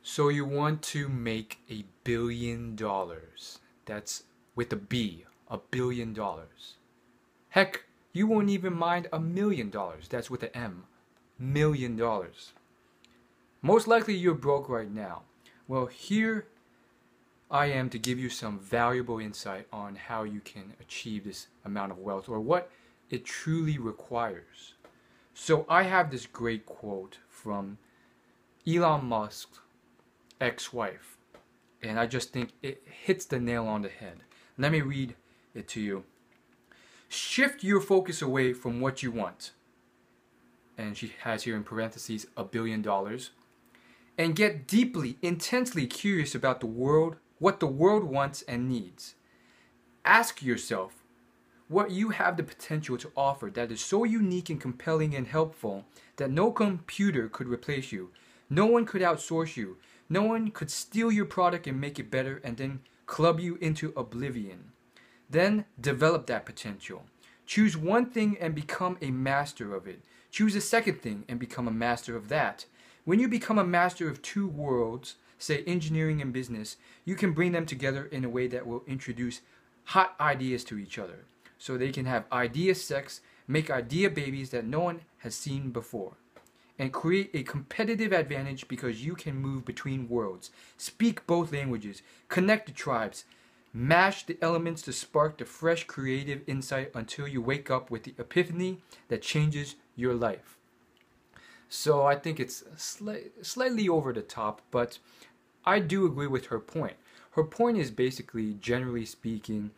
So you want to make $1 billion. That's with a B, $1 billion. Heck, you won't even mind $1 million. That's with an M, $1 million. Most likely you're broke right now. Well, here I am to give you some valuable insight on how you can achieve this amount of wealth or what it truly requires. So I have this great quote from Elon Musk's ex-wife, and I just think it hits the nail on the head. Let me read it to you. Shift your focus away from what you want, and she has here in parentheses $1 billion, and get deeply, intensely curious about the world, what the world wants and needs. Ask yourself what you have the potential to offer that is so unique and compelling and helpful that no computer could replace you. No one could outsource you. No one could steal your product and make it better and then club you into oblivion. Then develop that potential. Choose one thing and become a master of it. Choose a second thing and become a master of that. When you become a master of two worlds, say engineering and business, you can bring them together in a way that will introduce hot ideas to each other. So they can have idea sex, make idea babies that no one has seen before, and create a competitive advantage because you can move between worlds, speak both languages, connect the tribes, mash the elements to spark the fresh creative insight until you wake up with the epiphany that changes your life. So I think it's slightly over the top, but I do agree with her point. Her point is basically, generally speaking,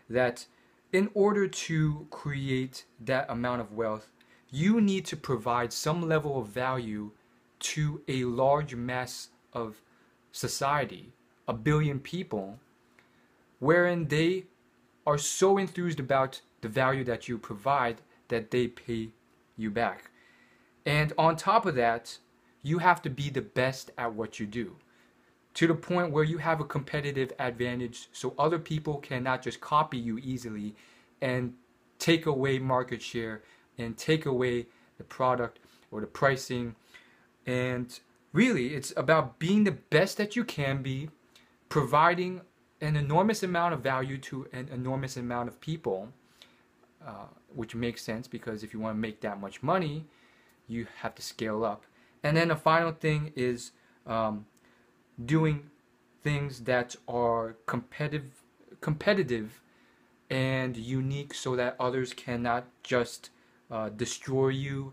that in order to create that amount of wealth, you need to provide some level of value to a large mass of society, 1 billion people, wherein they are so enthused about the value that you provide that they pay you back. And on top of that, you have to be the best at what you do, to the point where you have a competitive advantage so other people cannot just copy you easily and take away market share and take away the product or the pricing. And really, it's about being the best that you can be, providing an enormous amount of value to an enormous amount of people, which makes sense because if you want to make that much money, you have to scale up. And then the final thing is doing things that are competitive and unique so that others cannot just destroy you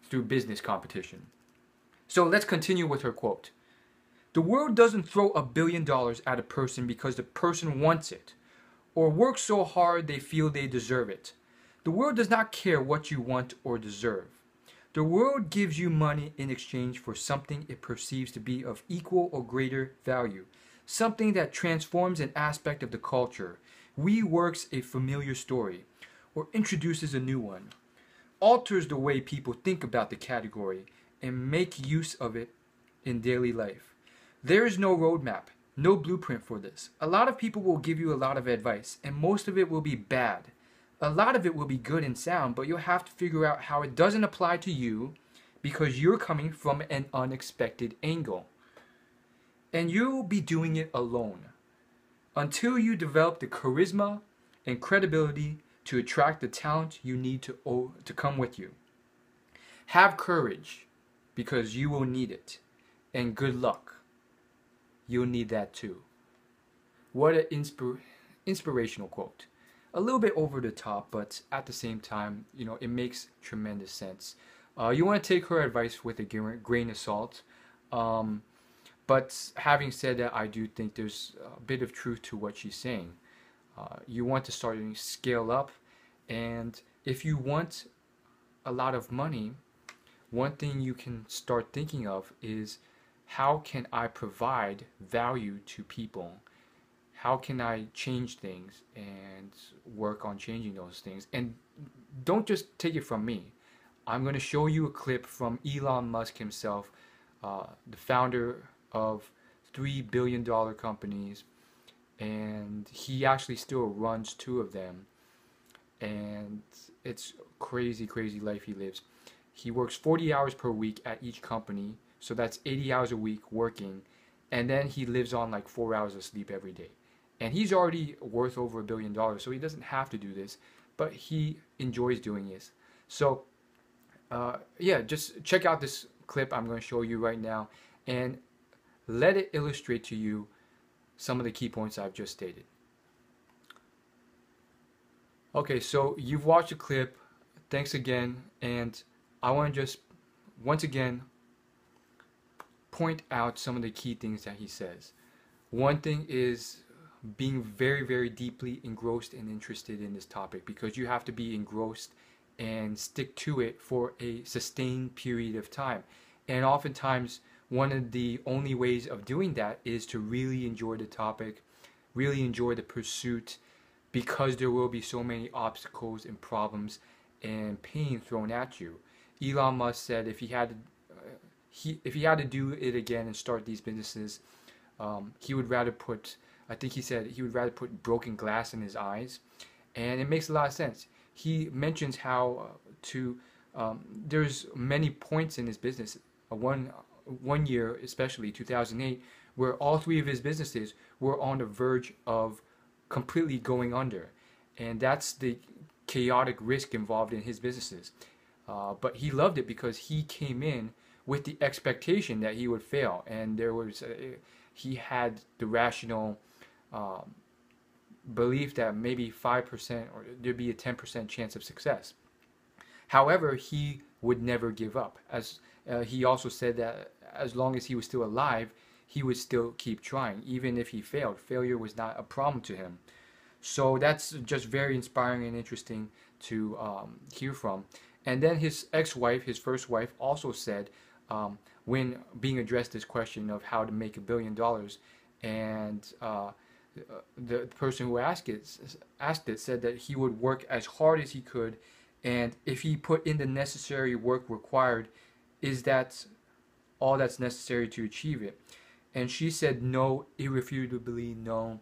through business competition. So let's continue with her quote. The world doesn't throw $1 billion at a person because the person wants it or works so hard they feel they deserve it. The world does not care what you want or deserve. The world gives you money in exchange for something it perceives to be of equal or greater value, something that transforms an aspect of the culture, reworks a familiar story, or introduces a new one, alters the way people think about the category, and make use of it in daily life. There is no roadmap, no blueprint for this. A lot of people will give you a lot of advice, and most of it will be bad. A lot of it will be good and sound, but you'll have to figure out how it doesn't apply to you because you're coming from an unexpected angle. And you'll be doing it alone until you develop the charisma and credibility to attract the talent you need to come with you. Have courage because you will need it. And good luck. You'll need that too. What an inspirational quote. A little bit over the top, but at the same time, it makes tremendous sense. You want to take her advice with a grain of salt. But having said that, I do think there's a bit of truth to what she's saying. You want to start to scale up, and if you want a lot of money, one thing you can start thinking of is how can I provide value to people? How can I change things and work on changing those things? And don't just take it from me. I'm going to show you a clip from Elon Musk himself, the founder of $3 billion companies, and he actually still runs 2 of them. And it's crazy life he lives. He works 40 hours per week at each company So that's 80 hours a week working, and then he lives on like 4 hours of sleep every day. And he's already worth over $1 billion, so he doesn't have to do this, but he enjoys doing this. So yeah, just check out this clip I'm going to show you right now, and let it illustrate to you some of the key points I've just stated. Okay, so you've watched the clip. Thanks again, and I want to just once again point out some of the key things that he says. One thing is being very, very deeply engrossed and interested in this topic, because you have to be engrossed and stick to it for a sustained period of time. And oftentimes, one of the only ways of doing that is to really enjoy the topic, really enjoy the pursuit, because there will be so many obstacles and problems and pain thrown at you. Elon Musk said if he had to do it again and start these businesses, he would rather put, I think he said he would rather put broken glass in his eyes, and it makes a lot of sense. He mentions how there's many points in his business. One year, especially 2008, where all three of his businesses were on the verge of completely going under, and that's the chaotic risk involved in his businesses. But he loved it because he came in with the expectation that he would fail, and he had the rational belief that maybe 5% or there'd be a 10% chance of success. However, he would never give up. As he also said that as long as he was still alive, he would still keep trying, even if he failed. Failure was not a problem to him. So that's just very inspiring and interesting to hear from. And then his ex-wife, his first wife, also said, when being addressed this question of how to make $1 billion, and the person who asked it said that he would work as hard as he could, and if he put in the necessary work required, is that all that's necessary to achieve it? And she said no, irrefutably no.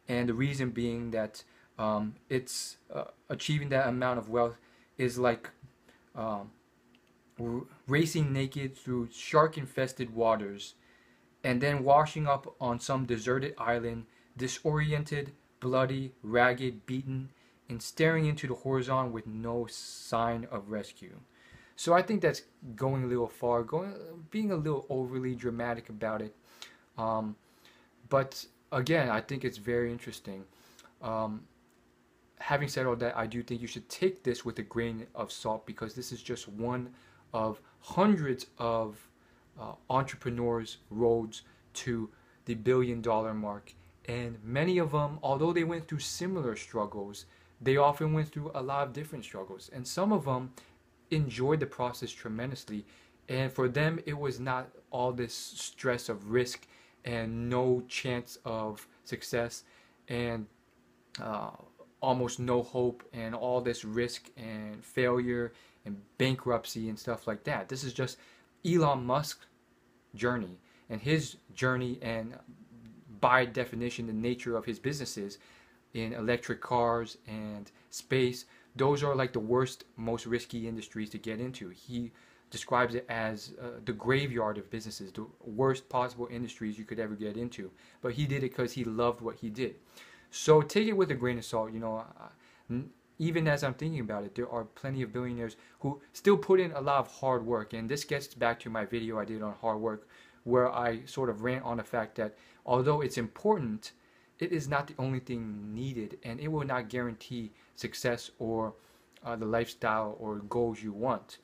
And the reason being that it's achieving that amount of wealth is like racing naked through shark-infested waters and then washing up on some deserted island, disoriented, bloody, ragged, beaten, and staring into the horizon with no sign of rescue. So I think that's going a little far, being a little overly dramatic about it. But again, I think it's very interesting. Having said all that, I do think you should take this with a grain of salt, because this is just one of hundreds of entrepreneurs' roads to the billion-dollar mark. And many of them, although they went through similar struggles, they often went through a lot of different struggles. And some of them enjoyed the process tremendously. And for them, it was not all this stress of risk and no chance of success and almost no hope and all this risk and failure and bankruptcy and stuff like that. This is just Elon Musk's journey, and his journey, and by definition the nature of his businesses in electric cars and space. Those are like the worst, most risky industries to get into. He describes it as the graveyard of businesses, the worst possible industries you could ever get into. But he did it because he loved what he did. So take it with a grain of salt. You know, even as I'm thinking about it, there are plenty of billionaires who still put in a lot of hard work. And this gets back to my video I did on hard work, where I sort of rant on the fact that although it's important, it is not the only thing needed, and it will not guarantee success or the lifestyle or goals you want.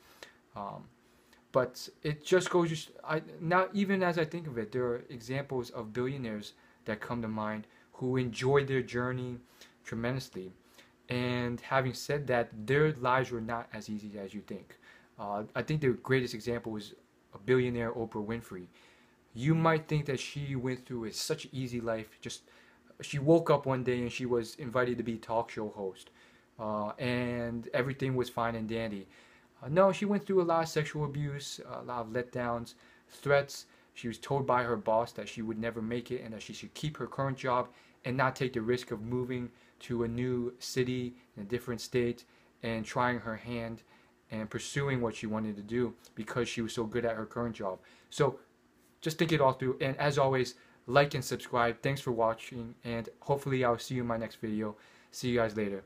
But it just goes, now even as I think of it, there are examples of billionaires that come to mind who enjoyed their journey tremendously. And having said that, their lives were not as easy as you think. I think the greatest example is a billionaire, Oprah Winfrey. You might think that she went through such an easy life. Just she woke up one day and she was invited to be a talk show host, and everything was fine and dandy. No, she went through a lot of sexual abuse, a lot of letdowns, threats. She was told by her boss that she would never make it and that she should keep her current job and not take the risk of moving to a new city in a different state and trying her hand. and pursuing what she wanted to do because she was so good at her current job. So just think it all through. And as always, like and subscribe. Thanks for watching, and hopefully I'll see you in my next video. See you guys later.